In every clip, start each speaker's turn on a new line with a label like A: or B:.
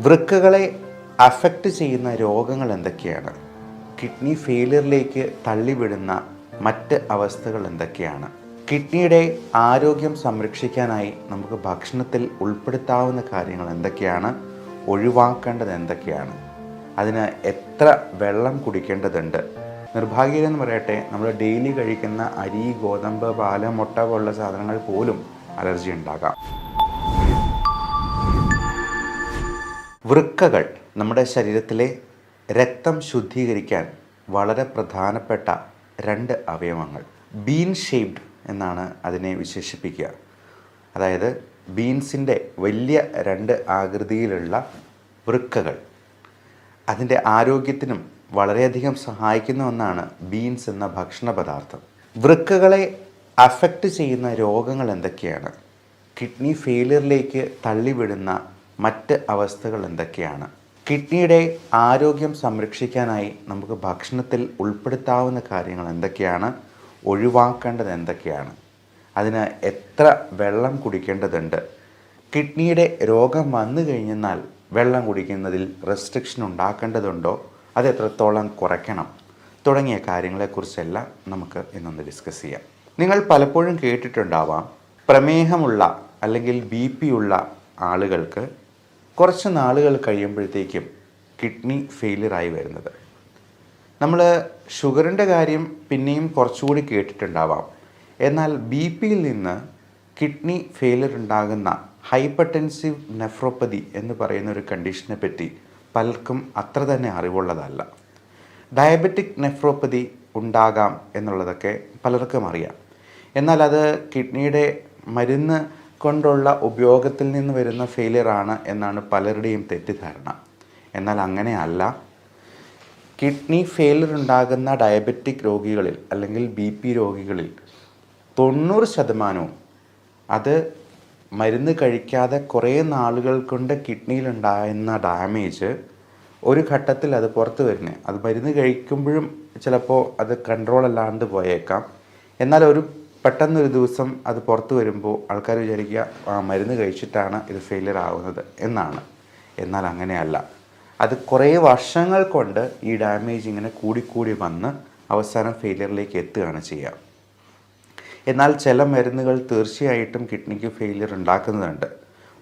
A: വൃക്കകളെ affect ചെയ്യുന്ന രോഗങ്ങൾ എന്തൊക്കെയാണ്? കിഡ്നി ഫെയിലിയറിലേക്ക് തള്ളിവിടുന്ന മറ്റ് അവസ്ഥകൾ എന്തൊക്കെയാണ്? കിഡ്നിയുടെ ആരോഗ്യം സംരക്ഷിക്കാനായി നമുക്ക് ഭക്ഷണത്തിൽ ഉൾപ്പെടുത്താവുന്ന കാര്യങ്ങൾ എന്തൊക്കെയാണ്? ഒഴിവാക്കേണ്ടത് എന്തൊക്കെയാണ്? അതിന് എത്ര വെള്ളം കുടിക്കേണ്ടതുണ്ട്? നിർഭാഗ്യമെന്ന് പറയട്ടെ, നമ്മൾ ഡെയിലി കഴിക്കുന്ന അരി, ഗോതമ്പ്, പാല്, മുട്ട പോലുള്ള സാധനങ്ങൾ പോലും അലർജി ഉണ്ടാകാം. വൃക്കകൾ നമ്മുടെ ശരീരത്തിലെ രക്തം ശുദ്ധീകരിക്കാൻ വളരെ പ്രധാനപ്പെട്ട രണ്ട് അവയവങ്ങൾ. ബീൻ ഷേപ്ഡ് എന്നാണ് അതിനെ വിശേഷിപ്പിക്കുക. അതായത് ബീൻസിൻ്റെ വലിയ രണ്ട് ആകൃതിയിലുള്ള വൃക്കകൾ അതിൻ്റെ ആരോഗ്യത്തിനും വളരെയധികം സഹായിക്കുന്ന ഒന്നാണ് ബീൻസ് എന്ന ഭക്ഷണ പദാർത്ഥം. വൃക്കകളെ അഫക്റ്റ് ചെയ്യുന്ന രോഗങ്ങൾ എന്തൊക്കെയാണ്? കിഡ്നി ഫെയിലിയറിലേക്ക് തള്ളിവിടുന്ന മറ്റ് അവസ്ഥകൾ എന്തൊക്കെയാണ്? കിഡ്നിയുടെ ആരോഗ്യം സംരക്ഷിക്കാനായി നമുക്ക് ഭക്ഷണത്തിൽ ഉൾപ്പെടുത്താവുന്ന കാര്യങ്ങൾ എന്തൊക്കെയാണ്? ഒഴിവാക്കേണ്ടത് എന്തൊക്കെയാണ്? അതിന് എത്ര വെള്ളം കുടിക്കേണ്ടതുണ്ട്? കിഡ്നിയുടെ രോഗം വന്നു കഴിഞ്ഞാൽ വെള്ളം കുടിക്കുന്നതിൽ റെസ്ട്രിക്ഷൻ ഉണ്ടാക്കേണ്ടതുണ്ടോ? അത് എത്രത്തോളം കുറയ്ക്കണം? തുടങ്ങിയ കാര്യങ്ങളെക്കുറിച്ചെല്ലാം നമുക്ക് ഇന്നൊന്ന് ഡിസ്കസ് ചെയ്യാം. നിങ്ങൾ പലപ്പോഴും കേട്ടിട്ടുണ്ടാവാം, പ്രമേഹമുള്ള അല്ലെങ്കിൽ BP ഉള്ള ആളുകൾക്ക് കുറച്ച് നാളുകൾ കഴിയുമ്പോഴത്തേക്കും കിഡ്നി ഫെയിലിയറായി വരുന്നത്. നമ്മൾ ഷുഗറിൻ്റെ കാര്യം പിന്നെയും കുറച്ചുകൂടി കേട്ടിട്ടുണ്ടാവാം. എന്നാൽ BP-യിൽ നിന്ന് കിഡ്നി ഫെയിലിയർ ഉണ്ടാകുന്ന ഹൈപ്പർടെൻസീവ് നെഫ്രോപ്പതി എന്ന് പറയുന്ന ഒരു കണ്ടീഷനെ പറ്റി പലർക്കും അത്ര തന്നെ അറിവുള്ളതല്ല. ഡയബറ്റിക് നെഫ്രോപ്പതി ഉണ്ടാകാം എന്നുള്ളതൊക്കെ പലർക്കും അറിയാം. എന്നാൽ അത് കിഡ്നിയുടെ മരുന്ന് കൊണ്ടുള്ള ഉപയോഗത്തിൽ നിന്ന് വരുന്ന ഫെയിലിയർ ആണ് എന്നാണ് പലരുടെയും തെറ്റിദ്ധാരണ. എന്നാൽ അങ്ങനെയല്ല. കിഡ്നി ഫെയിലിയർ ഉണ്ടാകുന്ന ഡയബറ്റിക് രോഗികളിൽ അല്ലെങ്കിൽ BP രോഗികളിൽ 90% അത് മരുന്ന് കഴിക്കാതെ കുറേ നാളുകൾ കൊണ്ട് കിഡ്നിയിലുണ്ടാകുന്ന ഡാമേജ് ഒരു ഘട്ടത്തിൽ അത് പുറത്ത് വരുന്നത്. അത് മരുന്ന് കഴിക്കുമ്പോഴും ചിലപ്പോൾ അത് കൺട്രോൾ അല്ലാണ്ട് പോയേക്കാം. എന്നാൽ പെട്ടെന്നൊരു ദിവസം അത് പുറത്ത് വരുമ്പോൾ ആൾക്കാർ വിചാരിക്കുക മരുന്ന് കഴിച്ചിട്ടാണ് ഇത് ഫെയിലിയർ ആവുന്നത് എന്നാണ്. എന്നാൽ അങ്ങനെയല്ല. അത് കുറേ വർഷങ്ങൾ കൊണ്ട് ഈ ഡാമേജ് ഇങ്ങനെ കൂടിക്കൂടി വന്ന് അവസാനം ഫെയിലിയറിലേക്ക് എത്തുകയാണ് ചെയ്യുക. എന്നാൽ ചില മരുന്നുകൾ തീർച്ചയായിട്ടും കിഡ്നിക്ക് ഫെയിലിയർ ഉണ്ടാക്കുന്നുണ്ട്.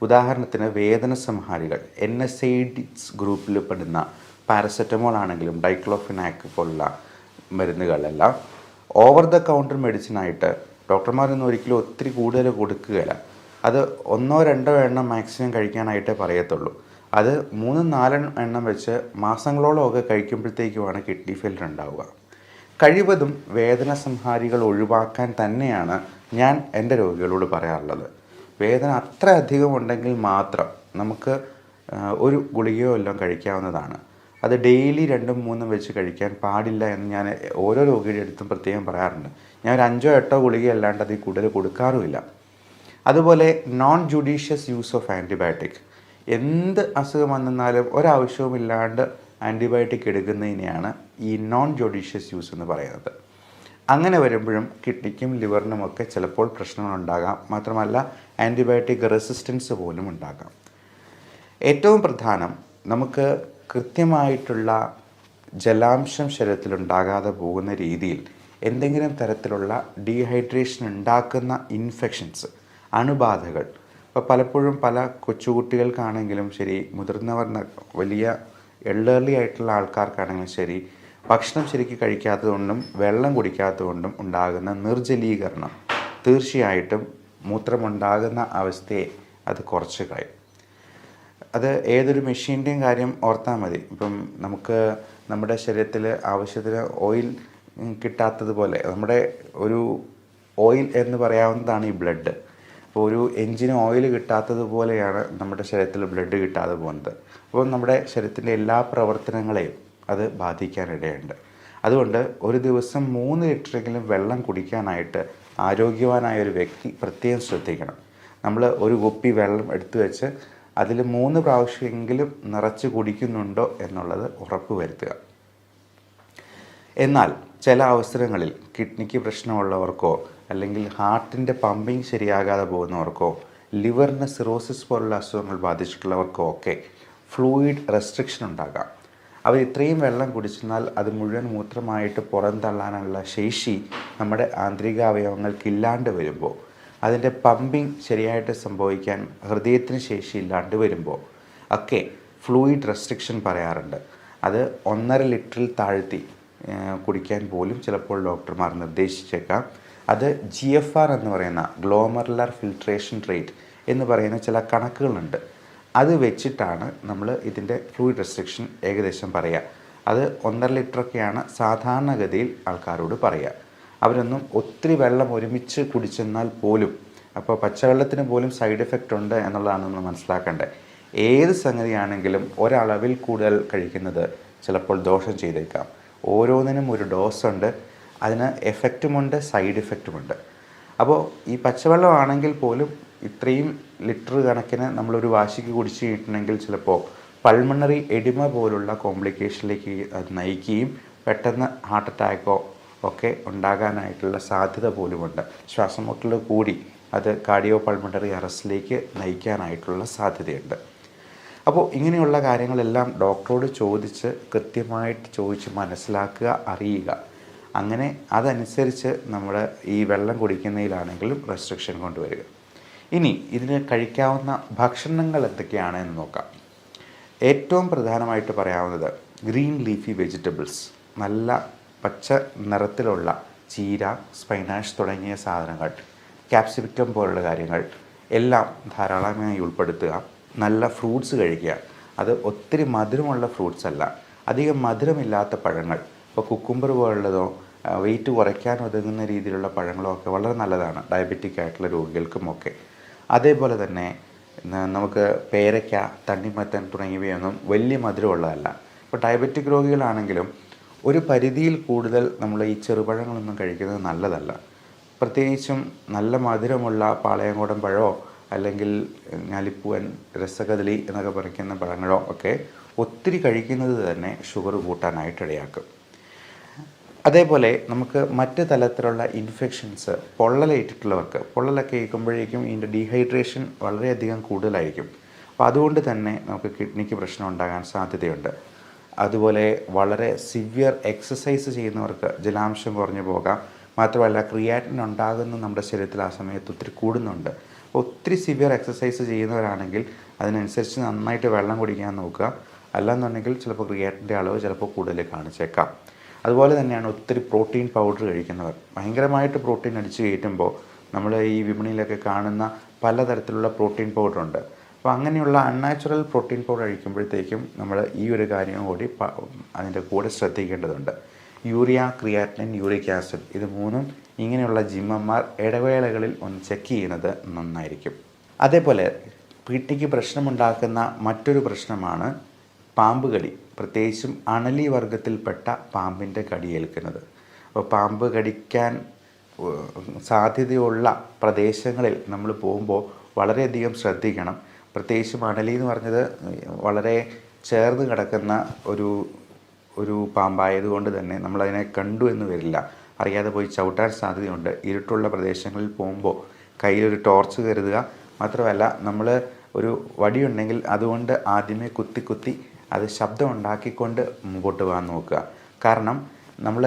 A: ഉദാഹരണത്തിന് വേദന സംഹാരികൾ, NSAIDs ഗ്രൂപ്പിൽ പെടുന്ന പാരസെറ്റമോൾ ആണെങ്കിലും ഡൈക്ലോഫിനാക്ക് പോലുള്ള മരുന്നുകളെല്ലാം ഓവർ ദ കൗണ്ടർ മെഡിസിനായിട്ട് ഡോക്ടർമാരൊന്നും ഒരിക്കലും ഒത്തിരി കൂടുതൽ കൊടുക്കുകയില്ല. അത് 1-2 എണ്ണം മാക്സിമം കഴിക്കാനായിട്ടേ പറയത്തുള്ളൂ. അത് 3-4 എണ്ണം വെച്ച് മാസങ്ങളോളമൊക്കെ കഴിക്കുമ്പോഴത്തേക്കുമാണ് കിഡ്നി ഫെയിലിയർ ഉണ്ടാവുക. കഴിവതും വേദന സംഹാരികൾ ഒഴിവാക്കാൻ തന്നെയാണ് ഞാൻ എൻ്റെ രോഗികളോട് പറയാറുള്ളത്. വേദന അത്ര അധികം ഉണ്ടെങ്കിൽ മാത്രം നമുക്ക് ഒരു ഗുളികയോ എല്ലാം കഴിക്കാവുന്നതാണ്. അത് ഡെയിലി 2-3 വെച്ച് കഴിക്കാൻ പാടില്ല എന്ന് ഞാൻ ഓരോ രോഗിയുടെ അടുത്തും പ്രത്യേകം പറയാറുണ്ട്. ഞാൻ ഒരു 5-8 ഗുളിക അല്ലാണ്ട് അതിൽ കൂടുതൽ കൊടുക്കാറുമില്ല. അതുപോലെ non judicious use of antibiotic, എന്ത് അസുഖം വന്നെന്നാലും ഒരാവശ്യവുമില്ലാണ്ട് ആൻറ്റിബയോട്ടിക് എടുക്കുന്നതിനെയാണ് ഈ നോൺ ജുഡീഷ്യസ് യൂസ് എന്ന് പറയുന്നത്. അങ്ങനെ വരുമ്പോഴും കിഡ്നിക്കും ലിവറിനുമൊക്കെ ചിലപ്പോൾ പ്രശ്നങ്ങളുണ്ടാകാം. മാത്രമല്ല ആൻറ്റിബയോട്ടിക് റെസിസ്റ്റൻസ് പോലും ഉണ്ടാകാം. ഏറ്റവും പ്രധാനം, നമുക്ക് കൃത്യമായിട്ടുള്ള ജലാംശം ശരീരത്തിലുണ്ടാകാതെ പോകുന്ന രീതിയിൽ എന്തെങ്കിലും തരത്തിലുള്ള ഡീഹൈഡ്രേഷൻ ഉണ്ടാക്കുന്ന ഇൻഫെക്ഷൻസ്, അണുബാധകൾ, ഇപ്പോൾ പലപ്പോഴും പല കൊച്ചുകുട്ടികൾക്കാണെങ്കിലും ശരി, മുതിർന്നവർ വലിയ എൽഡർലി ആയിട്ടുള്ള ആൾക്കാർക്കാണെങ്കിലും ശരി, ഭക്ഷണം ശരിക്കും കഴിക്കാത്തതുകൊണ്ടും വെള്ളം കുടിക്കാത്തതുകൊണ്ടും ഉണ്ടാകുന്ന നിർജ്ജലീകരണം തീർച്ചയായിട്ടും മൂത്രമുണ്ടാകുന്ന അവസ്ഥയെ അത് കുറച്ച് കളയും. അത് ഏതൊരു മെഷീൻ്റെയും കാര്യം ഓർത്താൽ മതി. ഇപ്പം നമുക്ക് നമ്മുടെ ശരീരത്തിൽ ആവശ്യത്തിന് ഓയിൽ കിട്ടാത്തതുപോലെ, നമ്മുടെ ഒരു ഓയിൽ എന്ന് പറയാവുന്നതാണ് ഈ ബ്ലഡ്. അപ്പോൾ ഒരു എൻജിന് ഓയിൽ കിട്ടാത്തതുപോലെയാണ് നമ്മുടെ ശരീരത്തിൽ ബ്ലഡ് കിട്ടാതെ പോകുന്നത്. അപ്പോൾ നമ്മുടെ ശരീരത്തിൻ്റെ എല്ലാ പ്രവർത്തനങ്ങളെയും അത് ബാധിക്കാനിടയുണ്ട്. അതുകൊണ്ട് ഒരു ദിവസം 3 ലിറ്ററെങ്കിലും വെള്ളം കുടിക്കാനായിട്ട് ആരോഗ്യവാനായ ഒരു വ്യക്തി പ്രത്യേകം ശ്രദ്ധിക്കണം. നമ്മൾ ഒരു കുപ്പി വെള്ളം എടുത്തു വെച്ച് അതിൽ 3 പ്രാവശ്യമെങ്കിലും നിറച്ച് കുടിക്കുന്നുണ്ടോ എന്നുള്ളത് ഉറപ്പ് വരുത്തുക. എന്നാൽ ചില അവസരങ്ങളിൽ കിഡ്നിക്ക് പ്രശ്നമുള്ളവർക്കോ അല്ലെങ്കിൽ ഹാർട്ടിൻ്റെ പമ്പിങ് ശരിയാകാതെ പോകുന്നവർക്കോ ലിവറിന് സിറോസിസ് പോലുള്ള അസുഖങ്ങൾ ബാധിച്ചിട്ടുള്ളവർക്കോ ഒക്കെ ഫ്ലൂയിഡ് റെസ്ട്രിക്ഷൻ ഉണ്ടാകാം. അവർ ഇത്രയും വെള്ളം കുടിച്ചെന്നാൽ അത് മുഴുവൻ മൂത്രമായിട്ട് പുറന്തള്ളാനുള്ള ശേഷി നമ്മുടെ ആന്തരിക അവയവങ്ങൾക്കില്ലാണ്ട് വരുമ്പോൾ, അതിൻ്റെ പമ്പിങ് ശരിയായിട്ട് സംഭവിക്കാൻ ഹൃദയത്തിന് ശേഷിയില്ലാണ്ട് വരുമ്പോൾ ഒക്കെ ഫ്ലൂയിഡ് റെസ്ട്രിക്ഷൻ പറയാറുണ്ട്. അത് 1.5 ലിറ്ററിൽ താഴ്ത്തി കുടിക്കാൻ പോലും ചിലപ്പോൾ ഡോക്ടർമാർ നിർദ്ദേശിച്ചേക്കാം. അത് GFR എന്ന് പറയുന്ന ഗ്ലോമറുലർ ഫിൽട്രേഷൻ റേറ്റ് എന്ന് പറയുന്ന ചില കണക്കുകളുണ്ട്. അത് വെച്ചിട്ടാണ് നമ്മൾ ഇതിൻ്റെ ഫ്ലൂയിഡ് റെസ്ട്രിക്ഷൻ ഏകദേശം പറയുക. അത് 1.5 ലിറ്ററൊക്കെയാണ് സാധാരണഗതിയിൽ ആൾക്കാരോട് പറയുക. അവരൊന്നും ഒത്തിരി വെള്ളം ഒരുമിച്ച് കുടിച്ചെന്നാൽ പോലും, അപ്പോൾ പച്ചവെള്ളത്തിന് പോലും സൈഡ് എഫക്റ്റ് ഉണ്ട് എന്നുള്ളതാണ് നമ്മൾ മനസ്സിലാക്കേണ്ടത്. ഏത് സംഗതിയാണെങ്കിലും ഒരളവിൽ കൂടുതൽ കഴിക്കുന്നത് ചിലപ്പോൾ ദോഷം ചെയ്തേക്കാം. ഓരോന്നിനും ഒരു ഡോസ് ഉണ്ട്, അതിന് എഫക്റ്റുമുണ്ട്, സൈഡ് എഫക്റ്റുമുണ്ട്. അപ്പോൾ ഈ പച്ചവെള്ളമാണെങ്കിൽ പോലും ഇത്രയും ലിറ്റർ കണക്കിന് നമ്മളൊരു വാശിക്ക് കുടിച്ച് കഴിഞ്ഞിട്ടുണ്ടെങ്കിൽ ചിലപ്പോൾ പൾമണറി എഡിമ പോലുള്ള കോംപ്ലിക്കേഷനിലേക്ക് അത് നയിക്കുകയും പെട്ടെന്ന് ഹാർട്ട് അറ്റാക്കോ ഒക്കെ ഉണ്ടാകാനായിട്ടുള്ള സാധ്യത പോലുമുണ്ട്. ശ്വാസമുട്ടൽ കൂടി അത് കാർഡിയോ പൾമണറി അറസ്റ്റിലേക്ക് നയിക്കാനായിട്ടുള്ള സാധ്യതയുണ്ട്. അപ്പോൾ ഇങ്ങനെയുള്ള കാര്യങ്ങളെല്ലാം ഡോക്ടറോട് ചോദിച്ച് കൃത്യമായിട്ട് ചോദിച്ച് മനസ്സിലാക്കുക, അറിയുക. അങ്ങനെ അതനുസരിച്ച് നമ്മൾ ഈ വെള്ളം കുടിക്കുന്നതിലാണെങ്കിലും റെസ്ട്രിക്ഷൻ കൊണ്ടുവരിക. ഇനി ഇതിന് കഴിക്കാവുന്ന ഭക്ഷണങ്ങൾ എന്തൊക്കെയാണ് എന്ന് നോക്കാം. ഏറ്റവും പ്രധാനമായിട്ട് പറയാവുന്നത് ഗ്രീൻ ലീഫി വെജിറ്റബിൾസ്, നല്ല പച്ച നിറത്തിലുള്ള ചീര, സ്പൈനാഷ് തുടങ്ങിയ സാധനങ്ങൾ, ക്യാപ്സിക്കം പോലുള്ള കാര്യങ്ങൾ എല്ലാം ധാരാളമായി ഉൾപ്പെടുത്തുക. നല്ല ഫ്രൂട്ട്സ് കഴിക്കുക. അത് ഒത്തിരി മധുരമുള്ള ഫ്രൂട്ട്സ് അല്ല, അധികം മധുരമില്ലാത്ത പഴങ്ങൾ. ഇപ്പോൾ കുക്കുംബർ പോലുള്ളതോ വെയിറ്റ് കുറയ്ക്കാൻ ഒതുങ്ങുന്ന രീതിയിലുള്ള പഴങ്ങളോ ഒക്കെ വളരെ നല്ലതാണ് ഡയബറ്റിക് ആയിട്ടുള്ള രോഗികൾക്കുമൊക്കെ. അതേപോലെ തന്നെ നമുക്ക് പേരയ്ക്ക, തണ്ണിമത്തൻ തുടങ്ങിയവയൊന്നും വലിയ മധുരമുള്ളതല്ല. ഇപ്പോൾ ഡയബറ്റിക് രോഗികളാണെങ്കിലും ഒരു പരിധിയിൽ കൂടുതൽ നമ്മൾ ഈ ചെറുപഴങ്ങളൊന്നും കഴിക്കുന്നത് നല്ലതല്ല. പ്രത്യേകിച്ചും നല്ല മധുരമുള്ള പാളയംകോടൻ പഴമോ അല്ലെങ്കിൽ ഞാലിപ്പൂവൻ, രസകദളി എന്നൊക്കെ പറയുന്ന പഴങ്ങളോ ഒക്കെ ഒത്തിരി കഴിക്കുന്നത് തന്നെ ഷുഗർ കൂട്ടാനായിട്ട് ഇടയാക്കും. അതേപോലെ നമുക്ക് മറ്റ് തലത്തിലുള്ള ഇൻഫെക്ഷൻസ്, പൊള്ളലേറ്റിട്ടുള്ളവർക്ക്, പൊള്ളലൊക്കെ കേൾക്കുമ്പോഴേക്കും ഇതിൻ്റെ ഡീഹൈഡ്രേഷൻ വളരെയധികം കൂടുതലായിരിക്കും. അപ്പോൾ അതുകൊണ്ട് തന്നെ നമുക്ക് കിഡ്നിക്ക് പ്രശ്നം ഉണ്ടാകാൻ സാധ്യതയുണ്ട്. അതുപോലെ വളരെ സിവിയർ എക്സസൈസ് ചെയ്യുന്നവർക്ക് ജലാംശം കുറഞ്ഞു പോകാം. മാത്രമല്ല ക്രിയാറ്റിൻ ഉണ്ടാകുന്ന നമ്മുടെ ശരീരത്തിൽ ആ സമയത്ത് ഒത്തിരി കൂടുന്നുണ്ട്. ഒത്തിരി സിവിയർ എക്സസൈസ് ചെയ്യുന്നവരാണെങ്കിൽ അതിനനുസരിച്ച് നന്നായിട്ട് വെള്ളം കുടിക്കാൻ നോക്കുക. അല്ലാന്നുണ്ടെങ്കിൽ ചിലപ്പോൾ ക്രിയാറ്റിൻ്റെ അളവ് ചിലപ്പോൾ കൂടുതൽ കാണിച്ചേക്കാം. അതുപോലെ തന്നെയാണ് ഒത്തിരി പ്രോട്ടീൻ പൗഡർ കഴിക്കുന്നവർ. ഭയങ്കരമായിട്ട് പ്രോട്ടീൻ അടിച്ച് കയറ്റുമ്പോൾ നമ്മൾ ഈ വിപണിയിലൊക്കെ കാണുന്ന പലതരത്തിലുള്ള പ്രോട്ടീൻ പൗഡറുണ്ട്. അപ്പോൾ അങ്ങനെയുള്ള അൺനാച്ചുറൽ പ്രോട്ടീൻ പൗഡർ കഴിക്കുമ്പോഴത്തേക്കും നമ്മൾ ഈ ഒരു കാര്യം കൂടി അതിൻ്റെ കൂടെ ശ്രദ്ധിക്കേണ്ടതുണ്ട്. യൂറിയ, ക്രിയാറ്റിനിൻ, യൂറിക് ആസിഡ്, ഇത് മൂന്നും ഇങ്ങനെയുള്ള ജിമ്മന്മാർ ഇടവേളകളിൽ ഒന്ന് ചെക്ക് ചെയ്യുന്നത് നന്നായിരിക്കും. അതേപോലെ കിഡ്നിക്ക് പ്രശ്നമുണ്ടാക്കുന്ന മറ്റൊരു പ്രശ്നമാണ് പാമ്പ് കടി, പ്രത്യേകിച്ചും അണലി വർഗത്തിൽപ്പെട്ട പാമ്പിൻ്റെ കടിയേൽക്കുന്നത്. അപ്പോൾ പാമ്പ് കടിക്കാൻ സാധ്യതയുള്ള പ്രദേശങ്ങളിൽ നമ്മൾ പോകുമ്പോൾ വളരെയധികം ശ്രദ്ധിക്കണം. പ്രത്യേകിച്ചും അണലി എന്ന് പറഞ്ഞത് വളരെ ചേർന്ന് കിടക്കുന്ന ഒരു പാമ്പായതുകൊണ്ട് തന്നെ നമ്മളതിനെ കണ്ടു എന്ന് വരില്ല, അറിയാതെ പോയി ചവിട്ടാൻ സാധ്യതയുണ്ട്. ഇരുട്ടുള്ള പ്രദേശങ്ങളിൽ പോകുമ്പോൾ കയ്യിലൊരു ടോർച്ച് കരുതുക. മാത്രമല്ല നമ്മൾ ഒരു വടിയുണ്ടെങ്കിൽ അതുകൊണ്ട് ആദ്യമേ കുത്തി അത് ശബ്ദം ഉണ്ടാക്കിക്കൊണ്ട് മുമ്പോട്ട് പോകാൻ നോക്കുക. കാരണം നമ്മൾ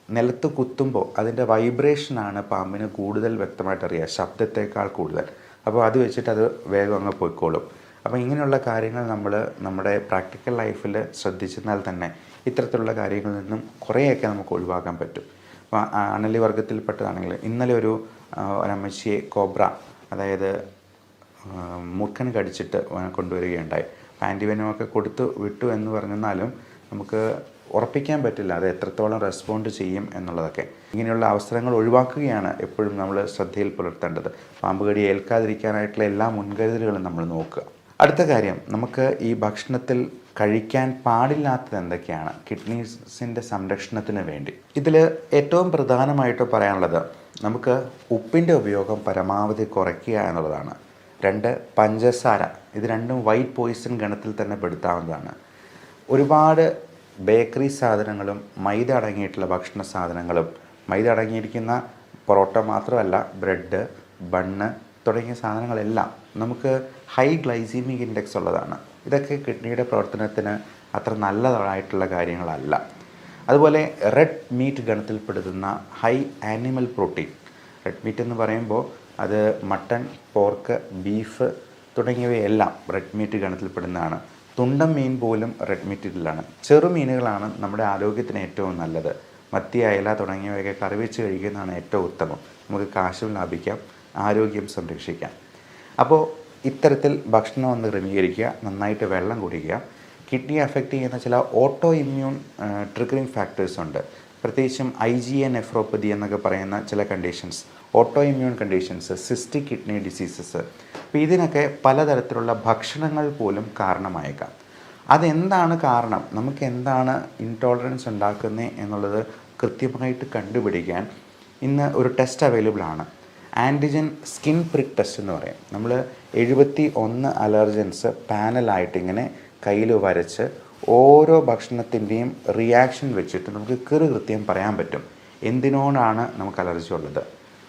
A: നിലത്ത് കുത്തുമ്പോൾ അതിൻ്റെ വൈബ്രേഷനാണ് പാമ്പിന് കൂടുതൽ വ്യക്തമായിട്ട് അറിയുക, ശബ്ദത്തേക്കാൾ കൂടുതൽ. അപ്പോൾ അത് വെച്ചിട്ട് അത് വേഗം അങ്ങ് പോയിക്കോളും. അപ്പോൾ ഇങ്ങനെയുള്ള കാര്യങ്ങൾ നമ്മൾ നമ്മുടെ പ്രാക്ടിക്കൽ ലൈഫിൽ ശ്രദ്ധിച്ചെന്നാൽ തന്നെ ഇത്തരത്തിലുള്ള കാര്യങ്ങളിൽ നിന്നും കുറേയൊക്കെ നമുക്ക് ഒഴിവാക്കാൻ പറ്റും. അപ്പോൾ അണലി വർഗത്തിൽപ്പെട്ടതാണെങ്കിൽ ഇന്നലെ ഒരു അമ്മച്ചിയെ കോബ്ര, അതായത് മൂർഖൻ കടിച്ചിട്ട് കൊണ്ടുവരികയുണ്ടായി. ആൻറ്റിവെനമൊക്കെ കൊടുത്തു വിട്ടു എന്ന് പറഞ്ഞെന്നാലും നമുക്ക് ഉറപ്പിക്കാൻ പറ്റില്ല അത് എത്രത്തോളം റെസ്പോണ്ട് ചെയ്യും എന്നുള്ളതൊക്കെ. ഇങ്ങനെയുള്ള അവസരങ്ങൾ ഒഴിവാക്കുകയാണ് എപ്പോഴും നമ്മൾ ശ്രദ്ധയിൽ പുലർത്തേണ്ടത്. പാമ്പ് കടി ഏൽക്കാതിരിക്കാനായിട്ടുള്ള എല്ലാ മുൻകരുതലുകളും നമ്മൾ നോക്കുക. അടുത്ത കാര്യം, നമുക്ക് ഈ ഭക്ഷണത്തിൽ കഴിക്കാൻ പാടില്ലാത്തത് എന്തൊക്കെയാണ് കിഡ്നീസിൻ്റെ സംരക്ഷണത്തിന് വേണ്ടി. ഇതിൽ ഏറ്റവും പ്രധാനമായിട്ട് പറയാനുള്ളത് നമുക്ക് ഉപ്പിൻ്റെ ഉപയോഗം പരമാവധി കുറയ്ക്കുക എന്നുള്ളതാണ്. 2, പഞ്ചസാര. ഇത് രണ്ടും വൈറ്റ് പോയിസൺ ഗണത്തിൽ തന്നെ പെടുത്താവുന്നതാണ്. ഒരുപാട് ബേക്കറി സാധനങ്ങളും മൈദ അടങ്ങിയിട്ടുള്ള ഭക്ഷണ സാധനങ്ങളും, മൈദ അടങ്ങിയിരിക്കുന്ന പൊറോട്ട മാത്രമല്ല ബ്രെഡ്, ബണ്ണ് തുടങ്ങിയ സാധനങ്ങളെല്ലാം നമുക്ക് ഹൈ ഗ്ലൈസീമിക് ഇൻഡെക്സ് ഉള്ളതാണ്. ഇതൊക്കെ കിഡ്നിയുടെ പ്രവർത്തനത്തിന് അത്ര നല്ലതായിട്ടുള്ള കാര്യങ്ങളല്ല. അതുപോലെ റെഡ് മീറ്റ് ഗണത്തിൽപ്പെടുന്ന high animal protein, red meat എന്ന് പറയുമ്പോൾ അത് മട്ടൺ, പോർക്ക്, ബീഫ് തുടങ്ങിയവയെല്ലാം റെഡ് മീറ്റ് ഗണത്തിൽപ്പെടുന്നതാണ്. തുണ്ടൻ മീൻ പോലും റെഡ് മീറ്റിലാണ്. ചെറുമീനുകളാണ് നമ്മുടെ ആരോഗ്യത്തിന് ഏറ്റവും നല്ലത്. മത്തി, അയല തുടങ്ങിയവയൊക്കെ കറി വെച്ച് കഴിക്കുന്നതാണ് ഏറ്റവും ഉത്തമം. നമുക്ക് കാശും ലാഭിക്കാം, ആരോഗ്യം സംരക്ഷിക്കാം. അപ്പോൾ ഇത്തരത്തിൽ ഭക്ഷണം ഒന്ന് ക്രമീകരിക്കുക, നന്നായിട്ട് വെള്ളം കുടിക്കുക. കിഡ്നിയെ അഫക്റ്റ് ചെയ്യുന്ന ചില ഓട്ടോ ഇമ്മ്യൂൺ ട്രിഗറിങ് ഫാക്ടേഴ്സ് ഉണ്ട്. പ്രത്യേകിച്ചും IgA നെഫ്രോപ്പതി എന്നൊക്കെ പറയുന്ന ചില conditions, auto immune conditions, cystic kidney diseases. അപ്പോൾ ഇതിനൊക്കെ പലതരത്തിലുള്ള ഭക്ഷണങ്ങൾ പോലും കാരണമായേക്കാം. അതെന്താണ് കാരണം, നമുക്ക് എന്താണ് ഇൻടോളറൻസ് ഉണ്ടാക്കുന്നത് എന്നുള്ളത് കൃത്യമായിട്ട് കണ്ടുപിടിക്കാൻ ഇന്ന് ഒരു ടെസ്റ്റ് അവൈലബിൾ ആണ്. ആൻറ്റിജൻ സ്കിൻ പ്രിക്ക് ടെസ്റ്റ് എന്ന് പറയും. നമ്മൾ 71 അലർജൻസ് പാനലായിട്ട് ഇങ്ങനെ കയ്യിൽ വരച്ച് ഓരോ ഭക്ഷണത്തിൻ്റെയും റിയാക്ഷൻ വെച്ചിട്ട് നമുക്ക് കൃത്യം പറയാൻ പറ്റും എന്തിനോടാണ് നമുക്ക് അലർജി ഉള്ളത്.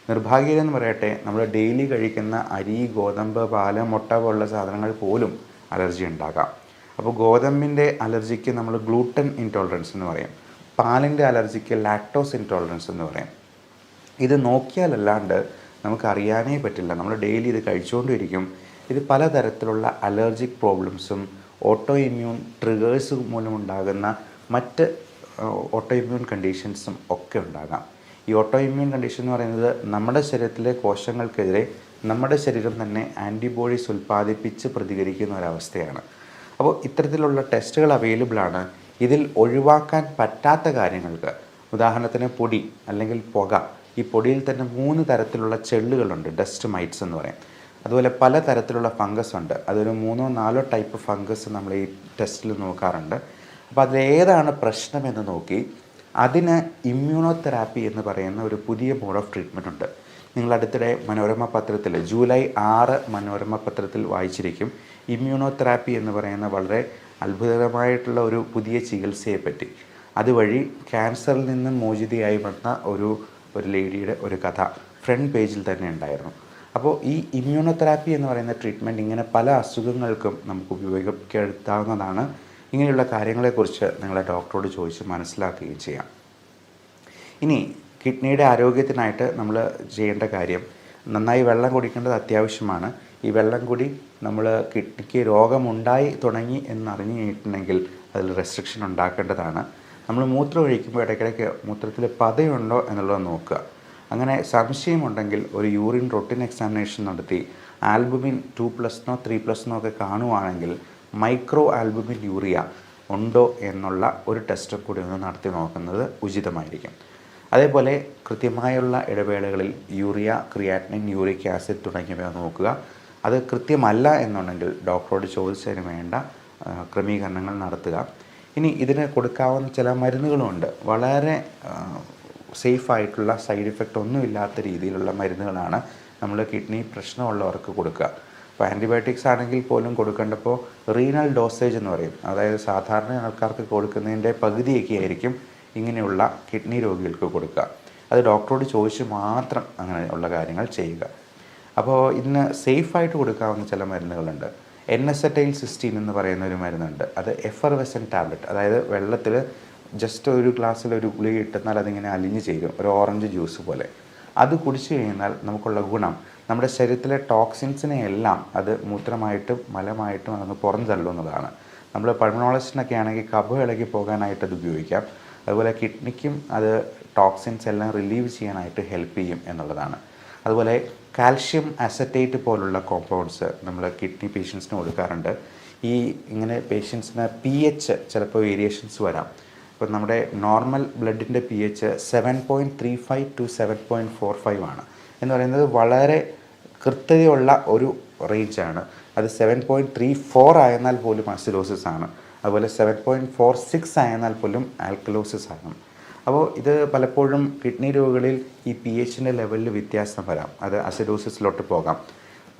A: നിർഭാഗ്യമെന്ന് പറയട്ടെ, നമ്മൾ ഡെയിലി കഴിക്കുന്ന അരി, ഗോതമ്പ്, പാല്, മുട്ട പോലുള്ള സാധനങ്ങൾ പോലും അലർജി ഉണ്ടാകാം. അപ്പോൾ ഗോതമ്പിൻ്റെ അലർജിക്ക് നമ്മൾ ഗ്ലൂട്ടൻ ഇൻടോളറൻസ് എന്ന് പറയും. പാലിൻ്റെ അലർജിക്ക് ലാക്ടോസ് ഇൻടോളറൻസ് എന്ന് പറയും. ഇത് നോക്കിയാലല്ലാണ്ട് നമുക്കറിയാനേ പറ്റില്ല. നമ്മൾ ഡെയിലി ഇത് കഴിച്ചുകൊണ്ടിരിക്കും. ഇത് പലതരത്തിലുള്ള അലർജിക് പ്രോബ്ലംസും ഓട്ടോ ഇമ്മ്യൂൺ ട്രിഗേഴ്സ് മൂലമുണ്ടാകുന്ന മറ്റ് ഓട്ടോ ഇമ്മ്യൂൺ കണ്ടീഷൻസും ഒക്കെ ഉണ്ടാകാം. ഈ ഓട്ടോ ഇമ്മ്യൂൺ കണ്ടീഷൻ എന്ന് പറയുന്നത് നമ്മുടെ ശരീരത്തിലെ കോശങ്ങൾക്കെതിരെ നമ്മുടെ ശരീരം തന്നെ ആൻറ്റിബോഡീസ് ഉൽപ്പാദിപ്പിച്ച് പ്രതികരിക്കുന്ന ഒരവസ്ഥയാണ്. അപ്പോൾ ഇത്തരത്തിലുള്ള ടെസ്റ്റുകൾ അവൈലബിൾ ആണ്. ഇതിൽ ഒഴിവാക്കാൻ പറ്റാത്ത കാര്യങ്ങൾക്ക്, ഉദാഹരണത്തിന് പൊടി അല്ലെങ്കിൽ പുക. ഈ പൊടിയിൽ തന്നെ 3 തരത്തിലുള്ള ചെള്ളുകളുണ്ട്, ഡസ്റ്റ് മൈറ്റ്സ് എന്ന് പറയും. അതുപോലെ പല തരത്തിലുള്ള ഫംഗസ് ഉണ്ട്. അതൊരു 3-4 ടൈപ്പ് ഫംഗസ് നമ്മൾ ഈ ടെസ്റ്റിൽ നോക്കാറുണ്ട്. അപ്പോൾ അതിലേതാണ് പ്രശ്നമെന്ന് നോക്കി അതിന് ഇമ്മ്യൂണോതെറാപ്പി എന്ന് പറയുന്ന ഒരു പുതിയ മോഡ് ഓഫ് ട്രീറ്റ്മെൻറ്റ് ഉണ്ട്. നിങ്ങൾ അടുത്തിടെ മനോരമ പത്രത്തിൽ ജൂലൈ 6 മനോരമ പത്രത്തിൽ വായിച്ചിരിക്കും. ഇമ്മ്യൂണോതെറാപ്പി എന്ന് പറയുന്ന വളരെ അത്ഭുതകരമായിട്ടുള്ള ഒരു പുതിയ ചികിത്സയെപ്പറ്റി. അതുവഴി ക്യാൻസറിൽ നിന്നും മോചിതയായി വന്ന ഒരു ലേഡിയുടെ ഒരു കഥ ഫ്രണ്ട് പേജിൽ തന്നെ ഉണ്ടായിരുന്നു. അപ്പോൾ ഈ ഇമ്മ്യൂണോതെറാപ്പി എന്ന് പറയുന്ന ട്രീറ്റ്മെൻറ്റ് ഇങ്ങനെ പല അസുഖങ്ങൾക്കും നമുക്ക് ഉപയോഗപ്പെടുത്താവുന്നതാണ്. ഇങ്ങനെയുള്ള കാര്യങ്ങളെക്കുറിച്ച് നിങ്ങളെ ഡോക്ടറോട് ചോദിച്ച് മനസ്സിലാക്കുകയും ചെയ്യാം. ഇനി കിഡ്നിയുടെ ആരോഗ്യത്തിനായിട്ട് നമ്മൾ ചെയ്യേണ്ട കാര്യം, നന്നായി വെള്ളം കുടിക്കേണ്ടത് അത്യാവശ്യമാണ്. ഈ വെള്ളം കൂടി നമ്മൾ കിഡ്നിക്ക് രോഗമുണ്ടായി തുടങ്ങി എന്നറിഞ്ഞു കഴിഞ്ഞിട്ടുണ്ടെങ്കിൽ അതിൽ റെസ്ട്രിക്ഷൻ ഉണ്ടാക്കേണ്ടതാണ്. നമ്മൾ മൂത്രം ഒഴിക്കുമ്പോൾ ഇടയ്ക്കിടയ്ക്ക് മൂത്രത്തിൽ പതയുണ്ടോ എന്നുള്ളത് നോക്കുക. അങ്ങനെ സംശയമുണ്ടെങ്കിൽ ഒരു യൂറിൻ റൊട്ടീൻ എക്സാമിനേഷൻ നടത്തി ആൽബുമിൻ 2+നോ 3+നോ ഒക്കെ കാണുവാണെങ്കിൽ മൈക്രോ ആൽബുമിൻ യൂറിയ ഉണ്ടോ എന്നുള്ള ഒരു ടെസ്റ്റ് കൂടി ഒന്ന് നടത്തി നോക്കുന്നത് ഉചിതമായിരിക്കും. അതേപോലെ കൃത്യമായുള്ള ഇടവേളകളിൽ യൂറിയ, ക്രിയാറ്റിനിൻ, യൂറിക് ആസിഡ് തുടങ്ങിയവ നോക്കുക. അത് കൃത്യമല്ല എന്നുണ്ടെങ്കിൽ ഡോക്ടറോട് ചോദിച്ചതിന് വേണ്ട ക്രമീകരണങ്ങൾ നടത്തുക. ഇനി ഇതിന് കൊടുക്കാവുന്ന ചില മരുന്നുകളുമുണ്ട്. വളരെ സേഫായിട്ടുള്ള, സൈഡ് ഇഫക്റ്റ് ഒന്നുമില്ലാത്ത രീതിയിലുള്ള മരുന്നുകളാണ് നമ്മൾ കിഡ്നി പ്രശ്നമുള്ളവർക്ക് കൊടുക്കുക. അപ്പോൾ ആൻറ്റിബയോട്ടിക്സ് ആണെങ്കിൽ പോലും കൊടുക്കേണ്ടപ്പോൾ റീനൽ ഡോസേജ് എന്ന് പറയും. അതായത് സാധാരണ ആൾക്കാർക്ക് കൊടുക്കുന്നതിൻ്റെ പകുതിയൊക്കെ ആയിരിക്കും ഇങ്ങനെയുള്ള കിഡ്നി രോഗികൾക്ക് കൊടുക്കുക. അത് ഡോക്ടറോട് ചോദിച്ച് മാത്രം അങ്ങനെയുള്ള കാര്യങ്ങൾ ചെയ്യുക. അപ്പോൾ ഇതിന് സേഫായിട്ട് കൊടുക്കാവുന്ന ചില മരുന്നുകളുണ്ട്. N-acetylcysteine എന്ന് പറയുന്ന ഒരു മരുന്നുണ്ട്. അത് എഫർവെസൻറ്റ് ടാബ്ലറ്റ്, അതായത് വെള്ളത്തിൽ ജസ്റ്റ് ഒരു ഗ്ലാസ്സിൽ ഒരു ഗുളിക ഇട്ടെന്നാൽ അതിങ്ങനെ അലിഞ്ഞ് ചേരും, ഒരു ഓറഞ്ച് ജ്യൂസ് പോലെ. അത് കുടിച്ചു കഴിഞ്ഞാൽ നമുക്കുള്ള ഗുണം, നമ്മുടെ ശരീരത്തിലെ ടോക്സിൻസിനെ എല്ലാം അത് മൂത്രമായിട്ടും മലമായിട്ടും അതങ്ങ് പുറന്തള്ളുന്നതാണ്. നമ്മൾ പൾമണോളജിസ്റ്റിനൊക്കെ ആണെങ്കിൽ കഫം ഇളകി പോകാനായിട്ട് അത് ഉപയോഗിക്കാം. അതുപോലെ കിഡ്നിക്കും അത് ടോക്സിൻസ് എല്ലാം റിലീവ് ചെയ്യാനായിട്ട് ഹെൽപ്പ് ചെയ്യും എന്നുള്ളതാണ്. അതുപോലെ കാൽഷ്യം അസറ്റേറ്റ് പോലുള്ള കോമ്പൗണ്ട്സ് നമ്മൾ കിഡ്നി പേഷ്യൻസിന് കൊടുക്കാറുണ്ട്. ഈ ഇങ്ങനെ പേഷ്യൻസിന് pH ചിലപ്പോൾ വേരിയേഷൻസ് വരാം. ഇപ്പോൾ നമ്മുടെ നോർമൽ ബ്ലഡിൻ്റെ pH 7.35 to 7.45 ആണ് എന്ന് പറയുന്നത് വളരെ കൃത്യതയുള്ള ഒരു റേഞ്ചാണ്. അത് 7.34 ആയെന്നാൽ പോലും അസിഡോസിസ് ആണ്. അതുപോലെ 7.46 ആയെന്നാൽ പോലും ആൽക്കലോസിസ് ആണ്. അപ്പോൾ ഇത് പലപ്പോഴും കിഡ്നി രോഗികളിൽ ഈ pHൻ്റെ ലെവലിൽ വ്യത്യാസം വരാം. അത് അസിഡോസിസിലോട്ട് പോകാം.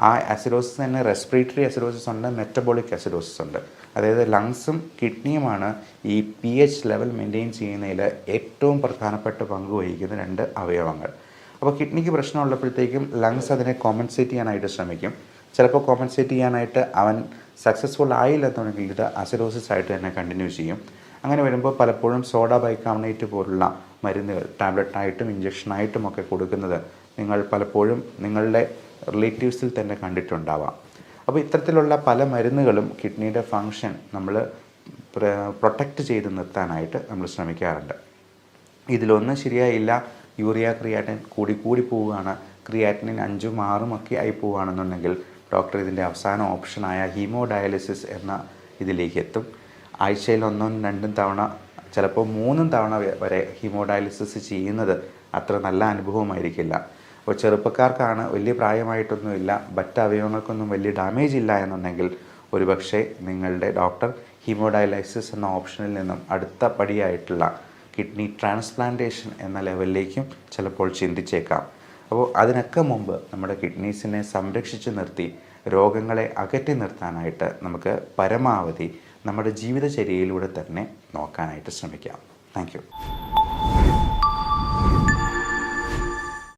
A: ആ അസിഡോസിസ് തന്നെ റെസ്പിറേറ്ററി അസിഡോസിസ് ഉണ്ട്, മെറ്റബോളിക് അസിഡോസിസ് ഉണ്ട്. അതായത് ലങ്സും കിഡ്നിയുമാണ് ഈ pH ലെവൽ മെയിൻറ്റെയിൻ ചെയ്യുന്നതിൽ ഏറ്റവും പ്രധാനപ്പെട്ട പങ്ക് വഹിക്കുന്ന 2 അവയവങ്ങൾ. അപ്പോൾ കിഡ്നിക്ക് പ്രശ്നമുള്ളപ്പോഴത്തേക്കും ലങ്സ് അതിനെ കോമ്പൻസേറ്റ് ചെയ്യാനായിട്ട് ശ്രമിക്കും. ചിലപ്പോൾ കോമ്പൻസേറ്റ് ചെയ്യാനായിട്ട് അവൻ സക്സസ്ഫുൾ ആയില്ലെന്നുണ്ടെങ്കിൽ ഇത് അസിഡോസിസ് ആയിട്ട് തന്നെ കണ്ടിന്യൂ ചെയ്യും. അങ്ങനെ വരുമ്പോൾ പലപ്പോഴും സോഡ ബൈകാർബണേറ്റ് പോലുള്ള മരുന്നുകൾ ടാബ്ലറ്റായിട്ടും ഇഞ്ചക്ഷനായിട്ടും ഒക്കെ കൊടുക്കുന്നത് നിങ്ങൾ പലപ്പോഴും നിങ്ങളുടെ റിലേറ്റീവ്സിൽ തന്നെ കണ്ടിട്ടുണ്ടാവാം. അപ്പോൾ ഇത്തരത്തിലുള്ള പല മരുന്നുകളും കിഡ്നിയുടെ ഫങ്ഷൻ നമ്മൾ പ്രൊട്ടക്റ്റ് ചെയ്ത് നിർത്താനായിട്ട് നമ്മൾ ശ്രമിക്കാറുണ്ട്. ഇതിലൊന്നും ശരിയായില്ല, യൂറിയ ക്രിയാറ്റിൻ കൂടി പോവുകയാണ്, ക്രിയാറ്റിനിൻ 5ഉം 6ഉം ഒക്കെ ആയി പോവുകയാണെന്നുണ്ടെങ്കിൽ ഡോക്ടർ ഇതിൻ്റെ അവസാന ഓപ്ഷനായ ഹീമോഡയാലിസിസ് എന്ന ഇതിലേക്ക് എത്തും. ആഴ്ചയിൽ 1 2 തവണ, ചിലപ്പോൾ 3 തവണ വരെ ഹീമോഡയാലിസിസ് ചെയ്യുന്നത് അത്ര നല്ല അനുഭവമായിരിക്കില്ല. അപ്പോൾ ചെറുപ്പക്കാർക്കാണ്, വലിയ പ്രായമായിട്ടൊന്നുമില്ല, മറ്റ് അവയവങ്ങൾക്കൊന്നും വലിയ ഡാമേജ് ഇല്ല എന്നുണ്ടെങ്കിൽ ഒരുപക്ഷെ നിങ്ങളുടെ ഡോക്ടർ ഹീമോഡയാലിസിസ് എന്ന ഓപ്ഷനിൽ നിന്നും അടുത്ത പടിയായിട്ടുള്ള കിഡ്നി ട്രാൻസ്പ്ലാന്റേഷൻ എന്ന ലെവലിലേക്കും ചിലപ്പോൾ ചിന്തിച്ചേക്കാം. അപ്പോൾ അതിനൊക്കെ മുമ്പ് നമ്മുടെ കിഡ്നീസിനെ സംരക്ഷിച്ച് നിർത്തി രോഗങ്ങളെ അകറ്റി നിർത്താനായിട്ട് നമുക്ക് പരമാവധി നമ്മുടെ ജീവിതചര്യയിലൂടെ തന്നെ നോക്കാനായിട്ട് ശ്രമിക്കാം. Thank you.